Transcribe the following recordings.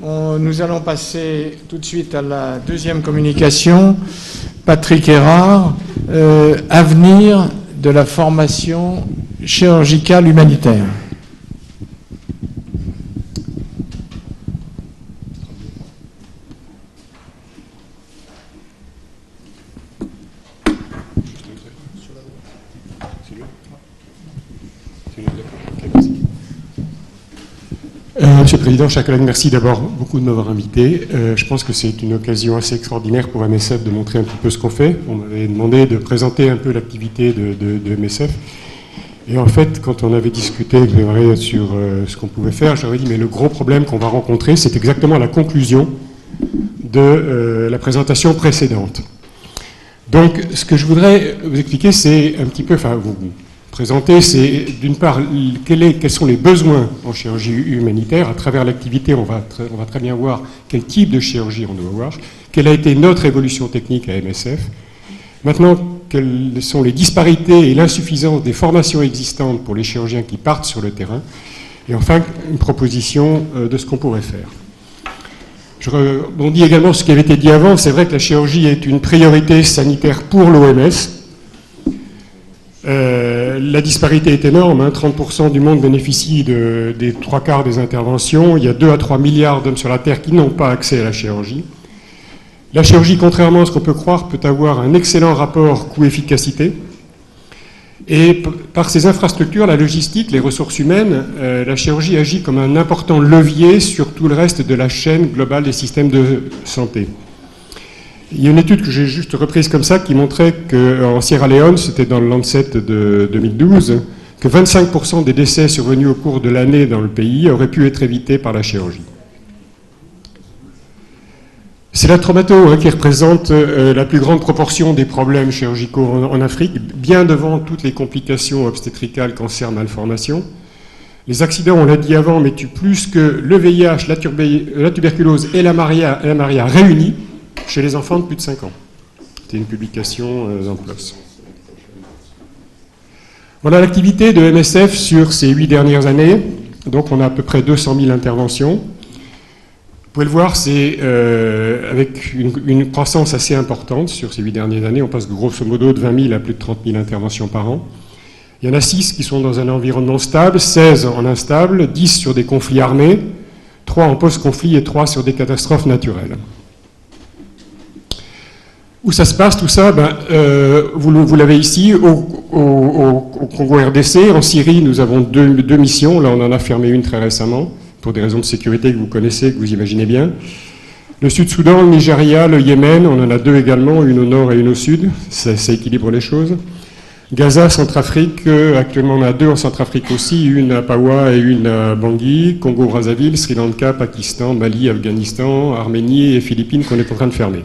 Nous allons passer tout de suite à la deuxième communication. Patrick Erard, avenir de la formation chirurgicale humanitaire. Monsieur le Président, chers collègues, merci d'abord beaucoup de m'avoir invité. Je pense que c'est une occasion assez extraordinaire pour MSF de montrer un petit peu ce qu'on fait. On m'avait demandé de présenter un peu l'activité de MSF. Et en fait, quand on avait discuté sur ce qu'on pouvait faire, j'aurais dit, mais le gros problème qu'on va rencontrer, c'est exactement la conclusion de la présentation précédente. Donc, ce que je voudrais vous expliquer, c'est un petit peu, enfin, vous présenter, c'est d'une part, quels sont les besoins en chirurgie humanitaire. À travers l'activité, on va très bien voir quel type de chirurgie on doit voir, quelle a été notre évolution technique à MSF. Maintenant, quelles sont les disparités et l'insuffisance des formations existantes pour les chirurgiens qui partent sur le terrain. Et enfin, une proposition de ce qu'on pourrait faire. Je rebondis également sur ce qui avait été dit avant. C'est vrai que la chirurgie est une priorité sanitaire pour l'OMS. La disparité est énorme, hein. 30% du monde bénéficie des 3/4 des interventions. Il y a 2 à 3 milliards d'hommes sur la Terre qui n'ont pas accès à la chirurgie. La chirurgie, contrairement à ce qu'on peut croire, peut avoir un excellent rapport coût-efficacité. Et par ses infrastructures, la logistique, les ressources humaines, la chirurgie agit comme un important levier sur tout le reste de la chaîne globale des systèmes de santé. Il y a une étude que j'ai juste reprise comme ça qui montrait qu'en Sierra Leone, c'était dans le Lancet de 2012, que 25% des décès survenus au cours de l'année dans le pays auraient pu être évités par la chirurgie. C'est la traumato qui représente la plus grande proportion des problèmes chirurgicaux en Afrique, bien devant toutes les complications obstétricales, cancer, malformations. Les accidents, on l'a dit avant, mais tuent plus que le VIH, la tuberculose et la malaria réunis chez les enfants de plus de 5 ans. C'était une publication dans PLOS. Voilà l'activité de MSF sur ces 8 dernières années. Donc on a à peu près 200 000 interventions. Vous pouvez le voir, c'est avec une croissance assez importante sur ces 8 dernières années. On passe grosso modo de 20 000 à plus de 30 000 interventions par an. Il y en a 6 qui sont dans un environnement stable, 16 en instable, 10 sur des conflits armés, 3 en post-conflit et 3 sur des catastrophes naturelles. Où ça se passe tout ça? Vous l'avez ici, au Congo RDC. En Syrie, nous avons deux missions. Là, on en a fermé une très récemment, pour des raisons de sécurité que vous connaissez, que vous imaginez bien. Le Sud-Soudan, le Nigeria, le Yémen, on en a 2 également, une au nord et une au sud. Ça équilibre les choses. Gaza, Centrafrique, actuellement on a 2 en Centrafrique aussi, une à Pawa et une à Bangui, Congo-Brazzaville, Sri Lanka, Pakistan, Mali, Afghanistan, Arménie et Philippines qu'on est en train de fermer.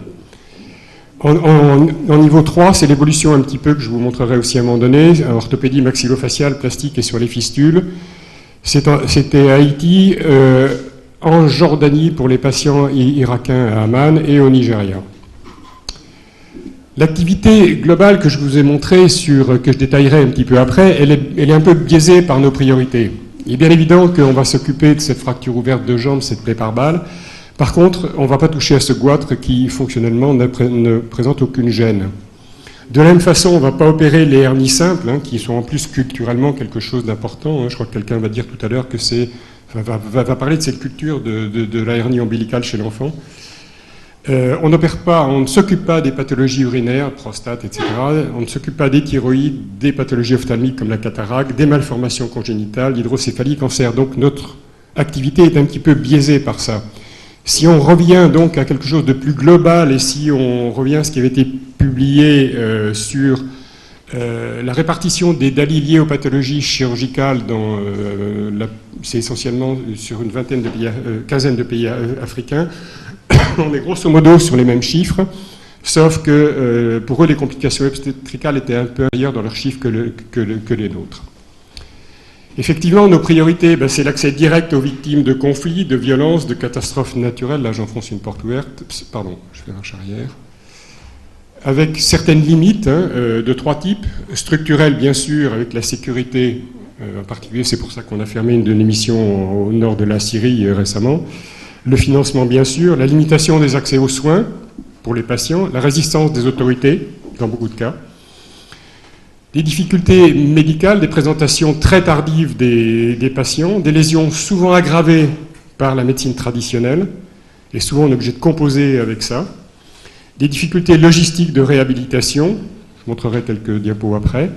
En niveau 3, c'est l'évolution un petit peu que je vous montrerai aussi à un moment donné, orthopédie maxillofaciale, plastique et sur les fistules. C'était à Haïti, en Jordanie pour les patients irakiens à Amman et au Nigeria. L'activité globale que je vous ai montrée, que je détaillerai un petit peu après, elle est un peu biaisée par nos priorités. Il est bien évident qu'on va s'occuper de cette fracture ouverte de jambe, cette plaie par balle. Par contre, on ne va pas toucher à ce goitre qui, fonctionnellement, ne présente aucune gêne. De la même façon, on ne va pas opérer les hernies simples, qui sont en plus culturellement quelque chose d'important. Je crois que quelqu'un va dire tout à l'heure que va parler de cette culture de la hernie ombilicale chez l'enfant. On ne s'occupe pas des pathologies urinaires, prostate, etc. On ne s'occupe pas des thyroïdes, des pathologies ophtalmiques comme la cataracte, des malformations congénitales, l'hydrocéphalie, cancer. Donc notre activité est un petit peu biaisée par ça. Si on revient donc à quelque chose de plus global et si on revient à ce qui avait été publié sur la répartition des DALI liés aux pathologies chirurgicales, c'est essentiellement sur une quinzaine de pays africains, on est grosso modo sur les mêmes chiffres, sauf que pour eux les complications obstétricales étaient un peu ailleurs dans leurs chiffres que les nôtres. Effectivement, nos priorités, c'est l'accès direct aux victimes de conflits, de violences, de catastrophes naturelles. Là, j'enfonce une porte ouverte. Pardon, je fais marche arrière. Avec certaines limites de 3 types. Structurelles, bien sûr, avec la sécurité en particulier. C'est pour ça qu'on a fermé une de nos missions au nord de la Syrie récemment. Le financement, bien sûr, la limitation des accès aux soins pour les patients, la résistance des autorités, dans beaucoup de cas, des difficultés médicales, des présentations très tardives des patients, des lésions souvent aggravées par la médecine traditionnelle, et souvent on est obligé de composer avec ça, des difficultés logistiques de réhabilitation, je montrerai quelques diapos après,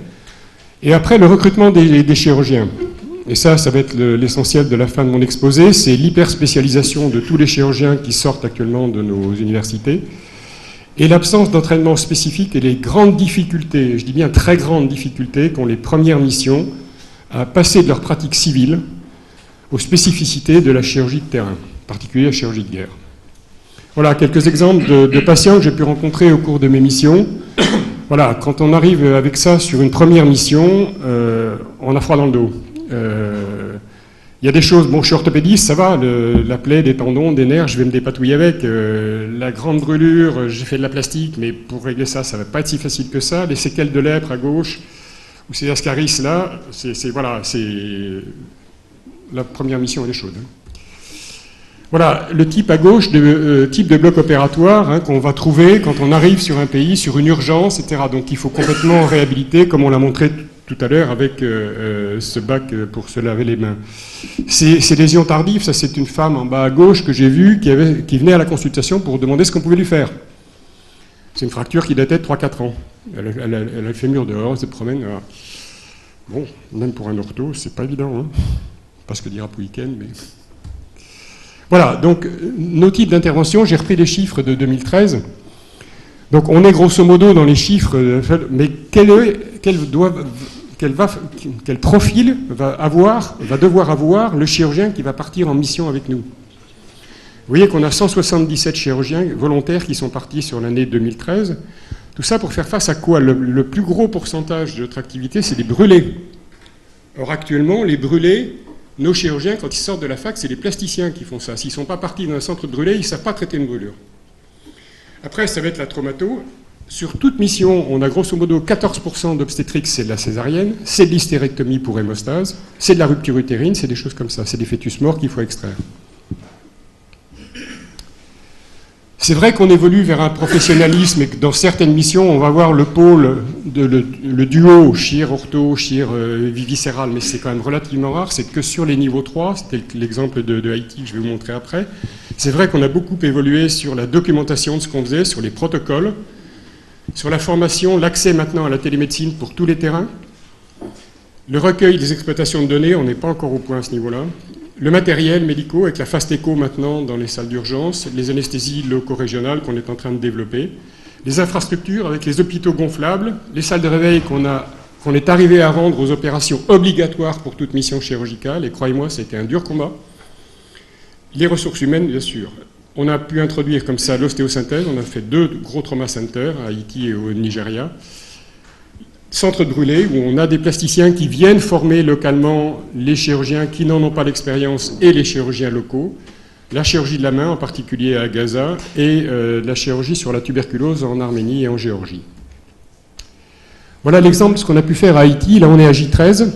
et après le recrutement des chirurgiens. Et ça va être l'essentiel de la fin de mon exposé, c'est l'hyperspécialisation de tous les chirurgiens qui sortent actuellement de nos universités, et l'absence d'entraînement spécifique et les grandes difficultés, je dis bien très grandes difficultés, qu'ont les premières missions à passer de leur pratique civile aux spécificités de la chirurgie de terrain, en particulier la chirurgie de guerre. Voilà quelques exemples de patients que j'ai pu rencontrer au cours de mes missions. Voilà, quand on arrive avec ça sur une première mission, on a froid dans le dos. Il y a des choses, bon, je suis orthopédiste, ça va, la plaie, des tendons, des nerfs, je vais me dépatouiller avec. La grande brûlure, j'ai fait de la plastique, mais pour régler ça, ça ne va pas être si facile que ça. Les séquelles de lèpre à gauche, ou ces ascaris là, voilà, c'est la première mission, elle est chaude. Voilà, le type à gauche, type de bloc opératoire qu'on va trouver quand on arrive sur un pays, sur une urgence, etc. Donc il faut complètement réhabiliter, comme on l'a montré tout à l'heure avec ce bac pour se laver les mains. Ces lésions tardives, ça c'est une femme en bas à gauche que j'ai vue qui venait à la consultation pour demander ce qu'on pouvait lui faire. C'est une fracture qui datait de 3-4 ans. Elle a le fémur dehors, elle se promène. Voilà. Bon, même pour un ortho, c'est pas évident, hein. Pas ce que dira Pouiken, mais... Voilà, donc nos types d'intervention, j'ai repris les chiffres de 2013. Donc on est grosso modo dans les chiffres, mais quel profil va devoir avoir le chirurgien qui va partir en mission avec nous? Vous voyez qu'on a 177 chirurgiens volontaires qui sont partis sur l'année 2013. Tout ça pour faire face à quoi? Le plus gros pourcentage de notre activité, c'est des brûlés. Or actuellement, les brûlés, nos chirurgiens, quand ils sortent de la fac, c'est les plasticiens qui font ça. S'ils ne sont pas partis dans un centre de brûlés, ils ne savent pas traiter une brûlure. Après, ça va être la traumato. Sur toute mission, on a grosso modo 14% d'obstétrique, c'est de la césarienne, c'est de l'hystérectomie pour hémostase, c'est de la rupture utérine, c'est des choses comme ça, c'est des fœtus morts qu'il faut extraire. C'est vrai qu'on évolue vers un professionnalisme et que dans certaines missions, on va avoir le pôle, le duo chir-ortho, chir-viscéral, mais c'est quand même relativement rare, c'est que sur les niveaux 3, c'était l'exemple de Haïti que je vais vous montrer après. C'est vrai qu'on a beaucoup évolué sur la documentation de ce qu'on faisait, sur les protocoles, sur la formation, l'accès maintenant à la télémédecine pour tous les terrains, le recueil des exploitations de données, on n'est pas encore au point à ce niveau-là, le matériel médicaux avec la fast écho maintenant dans les salles d'urgence, les anesthésies loco-régionales qu'on est en train de développer, les infrastructures avec les hôpitaux gonflables, les salles de réveil qu'on est arrivé à rendre aux opérations obligatoires pour toute mission chirurgicale, et croyez-moi, c'était un dur combat. Les ressources humaines, bien sûr. On a pu introduire comme ça l'ostéosynthèse, on a fait 2 gros trauma centers à Haïti et au Nigeria. Centre de brûlés, où on a des plasticiens qui viennent former localement les chirurgiens qui n'en ont pas l'expérience et les chirurgiens locaux. La chirurgie de la main, en particulier à Gaza, et la chirurgie sur la tuberculose en Arménie et en Géorgie. Voilà l'exemple de ce qu'on a pu faire à Haïti. Là, on est à J13.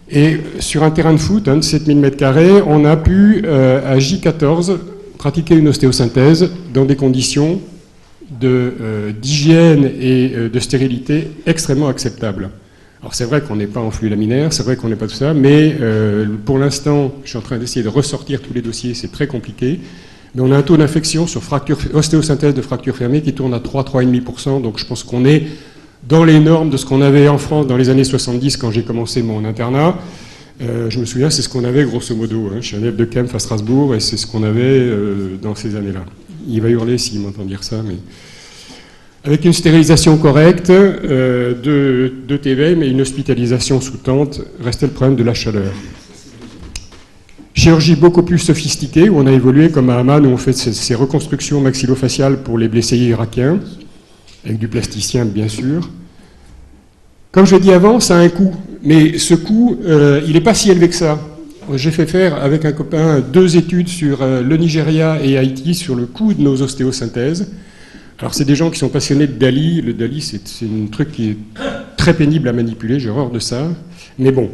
Et sur un terrain de foot de 7000 m², on a pu, à J14, pratiquer une ostéosynthèse dans des conditions d'hygiène et de stérilité extrêmement acceptables. Alors c'est vrai qu'on n'est pas en flux laminaire, c'est vrai qu'on n'est pas tout ça, mais pour l'instant, je suis en train d'essayer de ressortir tous les dossiers, c'est très compliqué, mais on a un taux d'infection sur ostéosynthèse de fracture fermée qui tourne à 3,5%, donc je pense qu'on est dans les normes de ce qu'on avait en France dans les années 70 quand j'ai commencé mon internat. Je me souviens, c'est ce qu'on avait grosso modo. Je suis un élève de Kempf à Strasbourg et c'est ce qu'on avait dans ces années-là. Il va hurler s'il m'entend dire ça, mais... Avec une stérilisation correcte de TV, mais une hospitalisation sous tente, restait le problème de la chaleur. Chirurgie beaucoup plus sophistiquée, où on a évolué comme à Amman, où on fait ces reconstructions maxillofaciales pour les blessés irakiens, avec du plasticien bien sûr. Comme je l'ai dit avant, ça a un coût, mais ce coût, il n'est pas si élevé que ça. J'ai fait faire avec un copain 2 études sur le Nigeria et Haïti sur le coût de nos ostéosynthèses. Alors c'est des gens qui sont passionnés de Dali. Le Dali, c'est un truc qui est très pénible à manipuler, j'ai horreur de ça. Mais bon,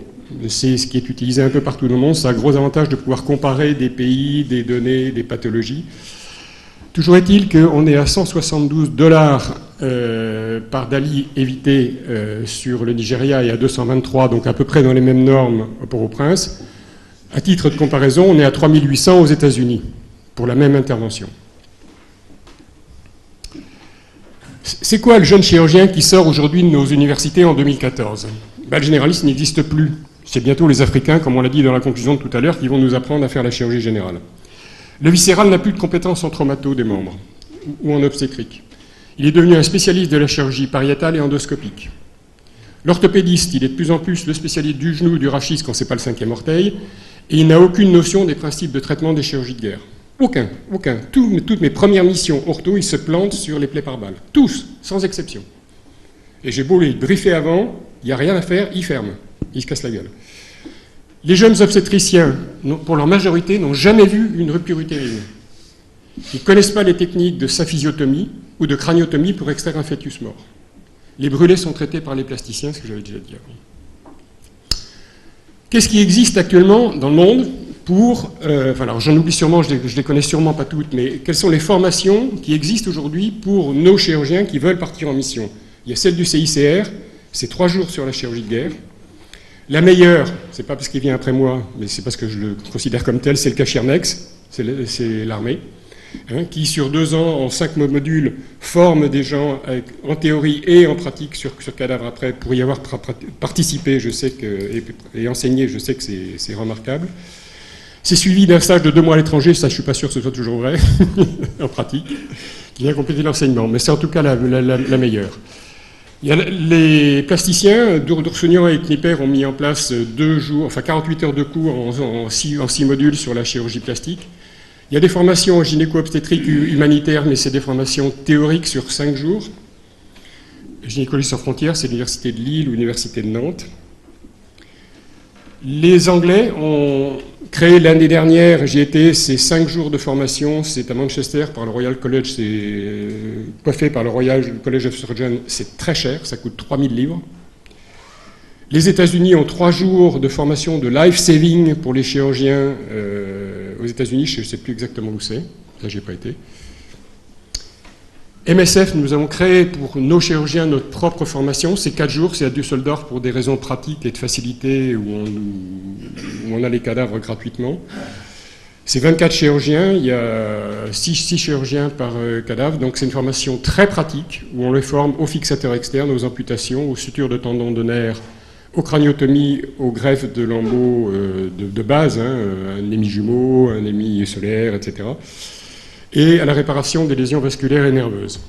C'est ce qui est utilisé un peu partout dans le monde. Ça a un gros avantage de pouvoir comparer des pays, des données, des pathologies. Toujours est-il qu'on est à $172 par Dali évité sur le Nigeria et à 223, donc à peu près dans les mêmes normes au Port-au-Prince. À titre de comparaison, on est à 3800 aux États-Unis pour la même intervention. C'est quoi le jeune chirurgien qui sort aujourd'hui de nos universités en 2014 ? Le généraliste n'existe plus. C'est bientôt les Africains, comme on l'a dit dans la conclusion de tout à l'heure, qui vont nous apprendre à faire la chirurgie générale. Le viscéral n'a plus de compétences en traumato des membres ou en obstétrique. Il est devenu un spécialiste de la chirurgie pariétale et endoscopique. L'orthopédiste, il est de plus en plus le spécialiste du genou, du rachis quand ce n'est pas le 5e orteil, et il n'a aucune notion des principes de traitement des chirurgies de guerre. Aucun. Toutes mes premières missions ortho, ils se plantent sur les plaies par balle. Tous, sans exception. Et j'ai beau les briefer avant, il n'y a rien à faire, ils ferment. Ils se cassent la gueule. Les jeunes obstétriciens, pour leur majorité, n'ont jamais vu une rupture utérine. Ils ne connaissent pas les techniques de saphysiotomie ou de craniotomie pour extraire un fœtus mort. Les brûlés sont traités par les plasticiens, ce que j'avais déjà dit avant. Qu'est-ce qui existe actuellement dans le monde pour... alors j'en oublie sûrement, je les connais sûrement pas toutes, mais quelles sont les formations qui existent aujourd'hui pour nos chirurgiens qui veulent partir en mission ? Il y a celle du CICR, c'est 3 jours sur la chirurgie de guerre. La meilleure, c'est pas parce qu'il vient après moi, mais c'est parce que je le considère comme tel, c'est le Cachirnex, c'est l'armée, qui sur 2 ans, en 5 modules, forme des gens en théorie et en pratique sur cadavre après. Pour y avoir participé, je sais et enseigné, je sais que c'est remarquable. C'est suivi d'un stage de 2 mois à l'étranger, ça je suis pas sûr que ce soit toujours vrai, en pratique, qui vient compléter l'enseignement, mais c'est en tout cas la meilleure. Il y a les plasticiens, D'Oursognan et Knipper ont mis en place 48 heures de cours en 6 modules sur la chirurgie plastique. Il y a des formations gynéco-obstétriques humanitaires, mais c'est des formations théoriques sur 5 jours. Gynécologie sans frontières, c'est l'université de Lille ou l'université de Nantes. Les Anglais ont créé l'année dernière, j'y étais, c'est 5 jours de formation, c'est à Manchester par le Royal College, c'est coiffé par le Royal College of Surgeons, c'est très cher, ça coûte 3000 livres. Les États-Unis ont 3 jours de formation de life-saving pour les chirurgiens aux États-Unis, je ne sais plus exactement où c'est, là j'ai pas été. MSF, nous avons créé pour nos chirurgiens notre propre formation. C'est 4 jours, c'est à Düsseldorf pour des raisons pratiques et de facilité où on a les cadavres gratuitement. C'est 24 chirurgiens, il y a 6 chirurgiens par cadavre, donc c'est une formation très pratique où on les forme aux fixateurs externes, aux amputations, aux sutures de tendons de nerfs, aux craniotomies, aux greffes de lambeaux de base, un émi jumeau, un émi solaire, etc. Et à la réparation des lésions vasculaires et nerveuses.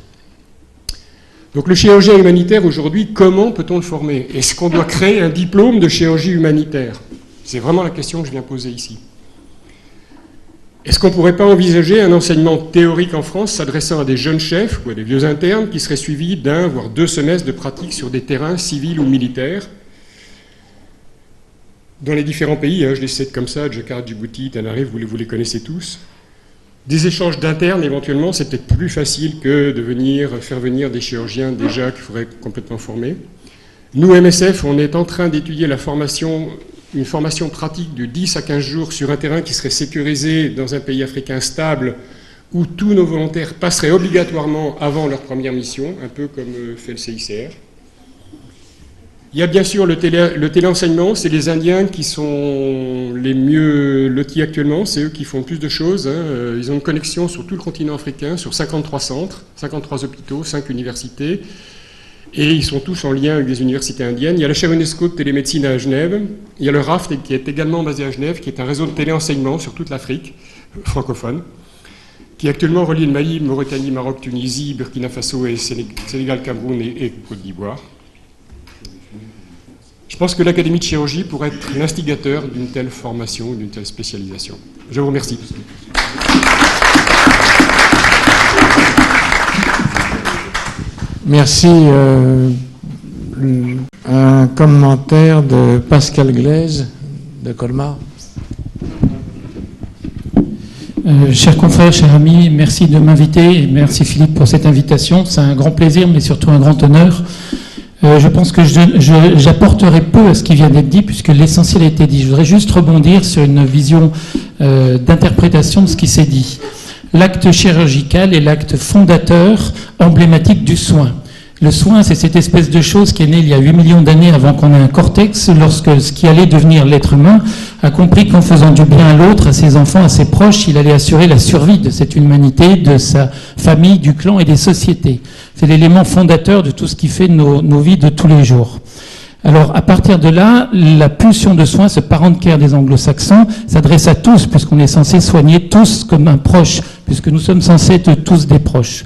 Donc le chirurgien humanitaire aujourd'hui, comment peut-on le former ? Est-ce qu'on doit créer un diplôme de chirurgie humanitaire ? C'est vraiment la question que je viens poser ici. Est-ce qu'on ne pourrait pas envisager un enseignement théorique en France s'adressant à des jeunes chefs ou à des vieux internes qui seraient suivis d'1 voire 2 semestres de pratique sur des terrains civils ou militaires ? Dans les différents pays, je les cite comme ça, Jakarta, Djibouti, Tenerife, vous les connaissez tous. Des échanges d'internes, éventuellement, c'est peut-être plus facile que de faire venir des chirurgiens déjà qu'il faudrait complètement former. Nous, MSF, on est en train d'étudier une formation pratique de 10 à 15 jours sur un terrain qui serait sécurisé dans un pays africain stable, où tous nos volontaires passeraient obligatoirement avant leur première mission, un peu comme fait le CICR. Il y a bien sûr le téléenseignement, c'est les Indiens qui sont les mieux lotis actuellement, c'est eux qui font le plus de choses. Ils ont une connexion sur tout le continent africain, sur 53 centres, 53 hôpitaux, 5 universités, et ils sont tous en lien avec des universités indiennes. Il y a la chaire UNESCO de télémédecine à Genève, il y a le RAFT qui est également basé à Genève, qui est un réseau de téléenseignement sur toute l'Afrique francophone, qui actuellement relie le Mali, Mauritanie, Maroc, Tunisie, Burkina Faso, et Sénégal, Cameroun et Côte d'Ivoire. Je pense que l'Académie de chirurgie pourrait être l'instigateur d'une telle formation, d'une telle spécialisation. Je vous remercie. Merci. Un commentaire de Pascal Glaise, de Colmar. Chers confrères, chers amis, merci de m'inviter et merci Philippe pour cette invitation. C'est un grand plaisir, mais surtout un grand honneur Je pense que j'apporterai peu à ce qui vient d'être dit, puisque l'essentiel a été dit. Je voudrais juste rebondir sur une vision d'interprétation de ce qui s'est dit. L'acte chirurgical est l'acte fondateur, emblématique du soin. Le soin, c'est cette espèce de chose qui est née il y a 8 millions d'années avant qu'on ait un cortex, lorsque ce qui allait devenir l'être humain a compris qu'en faisant du bien à l'autre, à ses enfants, à ses proches, il allait assurer la survie de cette humanité, de sa famille, du clan et des sociétés. C'est l'élément fondateur de tout ce qui fait nos vies de tous les jours. Alors, à partir de là, la pulsion de soin, ce parent de care des anglo-saxons, s'adresse à tous, puisqu'on est censé soigner tous comme un proche, puisque nous sommes censés être tous des proches.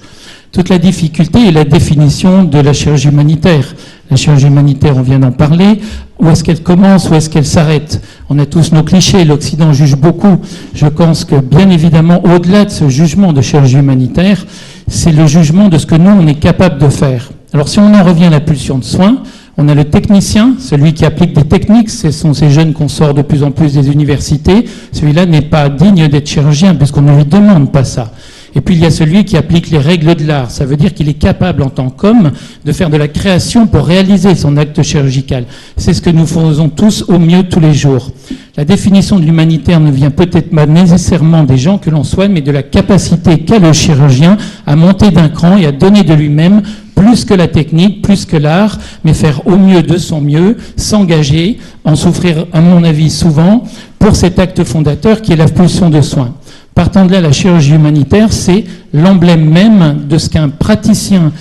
Toute la difficulté est la définition de la chirurgie humanitaire. La chirurgie humanitaire, on vient d'en parler. Où est-ce qu'elle commence, où est-ce qu'elle s'arrête? On a tous nos clichés, l'Occident juge beaucoup. Je pense que, bien évidemment, au-delà de ce jugement de chirurgie humanitaire, c'est le jugement de ce que nous, on est capable de faire. Alors, si on en revient à la pulsion de soins, on a le technicien, celui qui applique des techniques, ce sont ces jeunes qu'on sort de plus en plus des universités. Celui-là n'est pas digne d'être chirurgien, puisqu'on ne lui demande pas ça. Et puis il y a celui qui applique les règles de l'art. Ça veut dire qu'il est capable en tant qu'homme de faire de la création pour réaliser son acte chirurgical. C'est ce que nous faisons tous au mieux tous les jours. La définition de l'humanitaire ne vient peut-être pas nécessairement des gens que l'on soigne, mais de la capacité qu'a le chirurgien à monter d'un cran et à donner de lui-même plus que la technique, plus que l'art, mais faire au mieux de son mieux, s'engager, en souffrir, à mon avis, souvent, pour cet acte fondateur qui est la pulsion de soins. Partant de là, la chirurgie humanitaire, c'est l'emblème même de ce qu'un praticien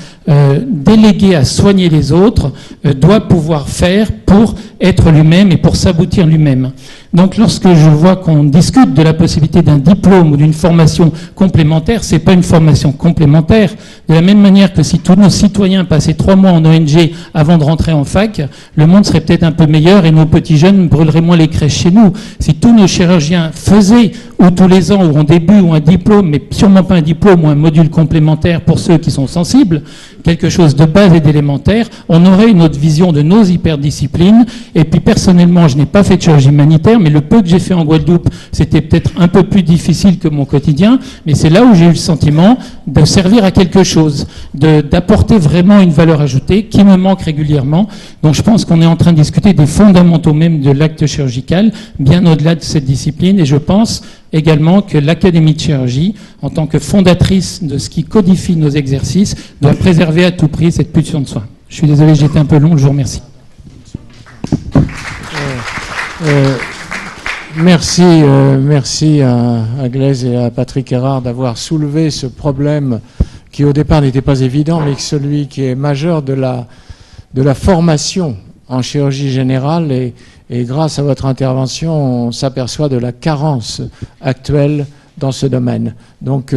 délégué à soigner les autres doit pouvoir faire pour être lui-même et pour s'aboutir lui-même. Donc lorsque je vois qu'on discute de la possibilité d'un diplôme ou d'une formation complémentaire, c'est pas une formation complémentaire. De la même manière que si tous nos citoyens passaient 3 mois en ONG avant de rentrer en fac, le monde serait peut-être un peu meilleur et nos petits jeunes brûleraient moins les crèches chez nous. Si tous nos chirurgiens faisaient, ou tous les ans, ou en début, ou un diplôme, mais sûrement pas un diplôme ou un module complémentaire pour ceux qui sont sensibles, quelque chose de base et d'élémentaire, on aurait une autre vision de nos hyperdisciplines. Et puis personnellement, je n'ai pas fait de chirurgie humanitaire, mais le peu que j'ai fait en Guadeloupe, c'était peut-être un peu plus difficile que mon quotidien, mais c'est là où j'ai eu le sentiment de servir à quelque chose, d'apporter vraiment une valeur ajoutée qui me manque régulièrement. Donc je pense qu'on est en train de discuter des fondamentaux même de l'acte chirurgical, bien au-delà de cette discipline, et je pense également que l'Académie de chirurgie, en tant que fondatrice de ce qui codifie nos exercices, doit préserver à tout prix cette pulsion de soins. Je suis désolé, j'étais un peu long, je vous remercie. Merci à Glaise et à Patrick Errard d'avoir soulevé ce problème qui au départ n'était pas évident, mais celui qui est majeur de la formation en chirurgie générale. Et grâce à votre intervention, on s'aperçoit de la carence actuelle dans ce domaine. Donc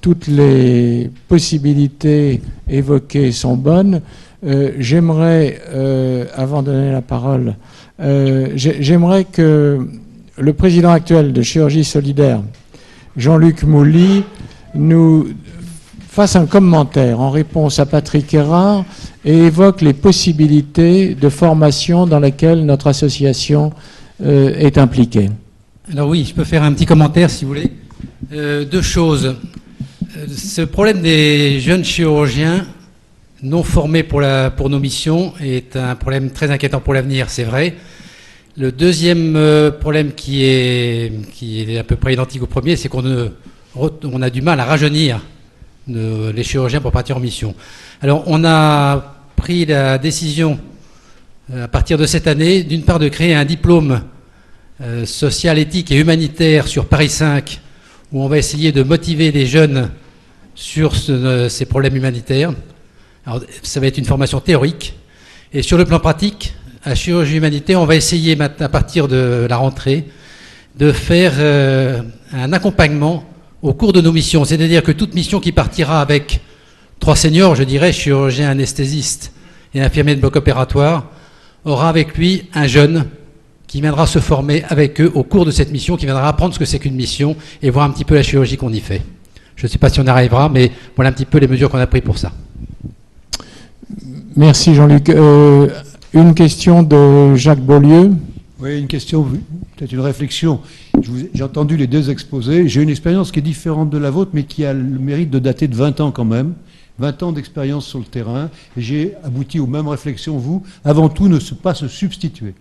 toutes les possibilités évoquées sont bonnes. J'aimerais, avant de donner la parole, j'aimerais que le président actuel de Chirurgie Solidaire, Jean-Luc Mouly, nous fasse un commentaire en réponse à Patrick Errard et évoque les possibilités de formation dans lesquelles notre association est impliquée. Alors oui, je peux faire un petit commentaire si vous voulez. 2 choses. Ce problème des jeunes chirurgiens non formés pour nos missions est un problème très inquiétant pour l'avenir, c'est vrai. Le deuxième problème qui est à peu près identique au premier, c'est qu'on a du mal à rajeunir les chirurgiens pour partir en mission. Alors on a pris la décision à partir de cette année, d'une part de créer un diplôme social, éthique et humanitaire sur Paris 5, où on va essayer de motiver les jeunes sur ces problèmes humanitaires. Alors ça va être une formation théorique, et sur le plan pratique, à chirurgie humanitaire, on va essayer maintenant, à partir de la rentrée, de faire un accompagnement au cours de nos missions. C'est-à-dire que toute mission qui partira avec 3 seniors, je dirais, chirurgien, anesthésiste et infirmier de bloc opératoire, aura avec lui un jeune qui viendra se former avec eux au cours de cette mission, qui viendra apprendre ce que c'est qu'une mission et voir un petit peu la chirurgie qu'on y fait. Je ne sais pas si on arrivera, mais voilà un petit peu les mesures qu'on a prises pour ça. Merci Jean-Luc. Une question de Jacques Beaulieu. Oui, une question, peut-être une réflexion. J'ai entendu les 2 exposés. J'ai une expérience qui est différente de la vôtre, mais qui a le mérite de dater de 20 ans quand même. 20 ans d'expérience sur le terrain, et j'ai abouti aux mêmes réflexions, vous. Avant tout, ne pas se substituer.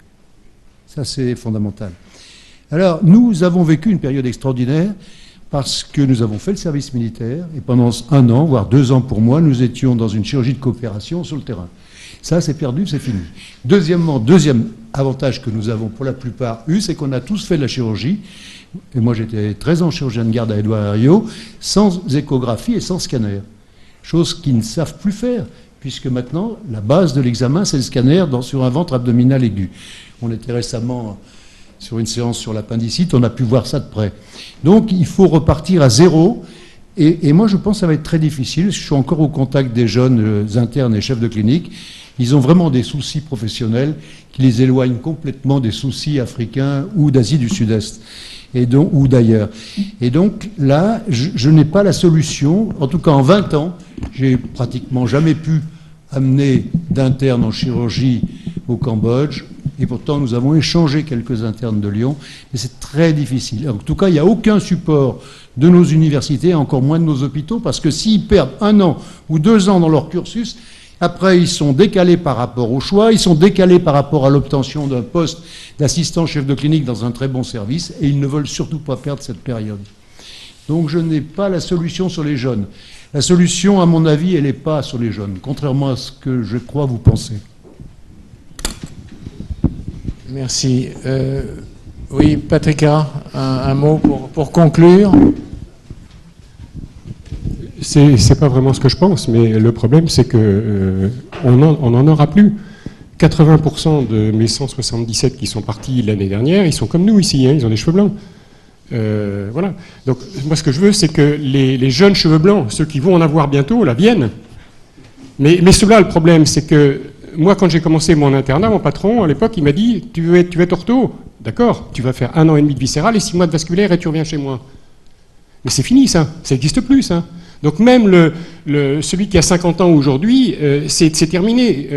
Ça, c'est fondamental. Alors, nous avons vécu une période extraordinaire parce que nous avons fait le service militaire, et pendant 1 an, voire 2 ans pour moi, nous étions dans une chirurgie de coopération sur le terrain. Ça, c'est perdu, c'est fini. Deuxièmement, deuxième avantage que nous avons pour la plupart eu, c'est qu'on a tous fait de la chirurgie, et moi j'étais 13 ans chirurgien de garde à Édouard Herriot, sans échographie et sans scanner. Chose qu'ils ne savent plus faire, puisque maintenant, la base de l'examen, c'est le scanner sur un ventre abdominal aigu. On était récemment sur une séance sur l'appendicite, on a pu voir ça de près. Donc il faut repartir à zéro, et moi je pense que ça va être très difficile. Je suis encore au contact des jeunes internes et chefs de clinique. Ils ont vraiment des soucis professionnels qui les éloignent complètement des soucis africains ou d'Asie du Sud-Est, ou d'ailleurs. Et donc là, je n'ai pas la solution. En tout cas, en 20 ans, j'ai pratiquement jamais pu amener d'internes en chirurgie au Cambodge. Et pourtant, nous avons échangé quelques internes de Lyon, mais c'est très difficile. En tout cas, il n'y a aucun support de nos universités, encore moins de nos hôpitaux, parce que s'ils perdent 1 an ou 2 ans dans leur cursus, après, ils sont décalés par rapport au choix, ils sont décalés par rapport à l'obtention d'un poste d'assistant chef de clinique dans un très bon service, et ils ne veulent surtout pas perdre cette période. Donc, je n'ai pas la solution sur les jeunes. La solution, à mon avis, elle n'est pas sur les jeunes, contrairement à ce que je crois vous pensez. Merci. Oui, Patrick Erard, un mot pour conclure. C'est pas vraiment ce que je pense, mais le problème, c'est que on n'en aura plus. 80% de mes 177 qui sont partis l'année dernière, ils sont comme nous ici, hein, ils ont des cheveux blancs. Voilà. Donc, moi, ce que je veux, c'est que les jeunes cheveux blancs, ceux qui vont en avoir bientôt, là, viennent. Mais cela, le problème, c'est que moi, quand j'ai commencé mon internat, mon patron, à l'époque, il m'a dit « Tu veux être ortho ? D'accord, tu vas faire 1 an et demi de viscéral et 6 mois de vasculaire et tu reviens chez moi. » Mais c'est fini, ça. Ça n'existe plus, ça. Donc même celui qui a 50 ans aujourd'hui, c'est terminé.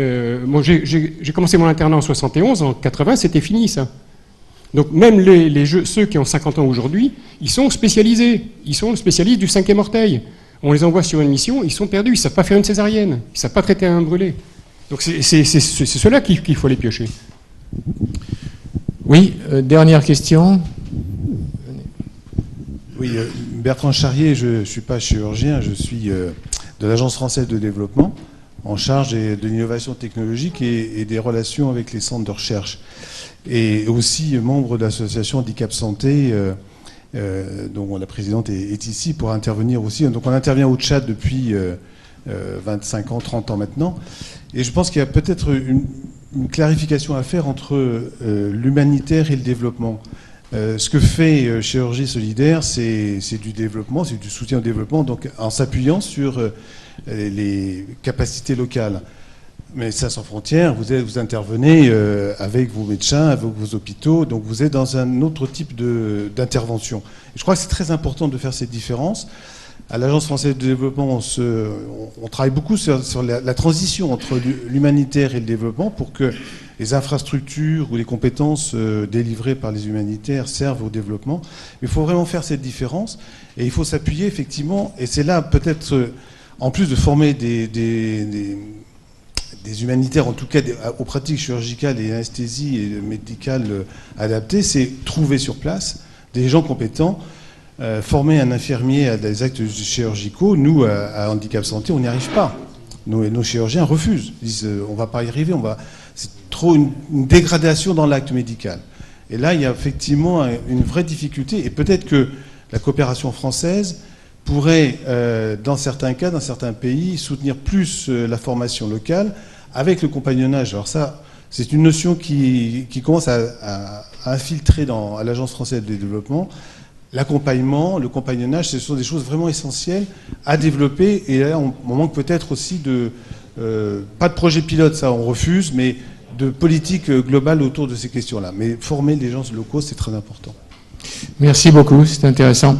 Moi, j'ai commencé mon internat en 71, en 80, c'était fini, ça. Donc même ceux qui ont 50 ans aujourd'hui, ils sont spécialisés. Ils sont spécialistes du 5e orteil. On les envoie sur une mission, ils sont perdus, ils ne savent pas faire une césarienne, ils ne savent pas traiter un brûlé. Donc c'est cela qu'il faut aller piocher. Oui, dernière question. Oui, Bertrand Charrier, je ne suis pas chirurgien, je suis de l'Agence française de développement, en charge de l'innovation technologique et des relations avec les centres de recherche. Et aussi membre de l'association Handicap Santé, dont la présidente est ici pour intervenir aussi. Donc on intervient au Tchad depuis 25 ans, 30 ans maintenant. Et je pense qu'il y a peut-être une clarification à faire entre l'humanitaire et le développement. Ce que fait Chirurgie Solidaire, c'est du développement, c'est du soutien au développement, donc en s'appuyant sur les capacités locales. Mais ça, sans frontières, vous intervenez avec vos médecins, avec vos hôpitaux, donc vous êtes dans un autre type d'intervention. Je crois que c'est très important de faire cette différence. À l'Agence française de développement, on travaille beaucoup sur la transition entre l'humanitaire et le développement pour que les infrastructures ou les compétences délivrées par les humanitaires servent au développement. Mais il faut vraiment faire cette différence et il faut s'appuyer effectivement, et c'est là peut-être, en plus de former des humanitaires, en tout cas aux pratiques chirurgicales et anesthésie et médicales adaptées, c'est trouver sur place des gens compétents. Former un infirmier à des actes chirurgicaux, nous, à Handicap Santé, on n'y arrive pas. Nos chirurgiens refusent. Ils disent on ne va pas y arriver, c'est trop une dégradation dans l'acte médical. Et là, il y a effectivement une vraie difficulté. Et peut-être que la coopération française pourrait, dans certains cas, dans certains pays, soutenir plus la formation locale avec le compagnonnage. Alors ça, c'est une notion qui commence à infiltrer à l'Agence française de développement. L'accompagnement, le compagnonnage, ce sont des choses vraiment essentielles à développer. Et là, on manque peut-être aussi pas de projet pilote, ça on refuse, mais de politique globale autour de ces questions-là. Mais former les gens locaux, c'est très important. Merci beaucoup, c'est intéressant.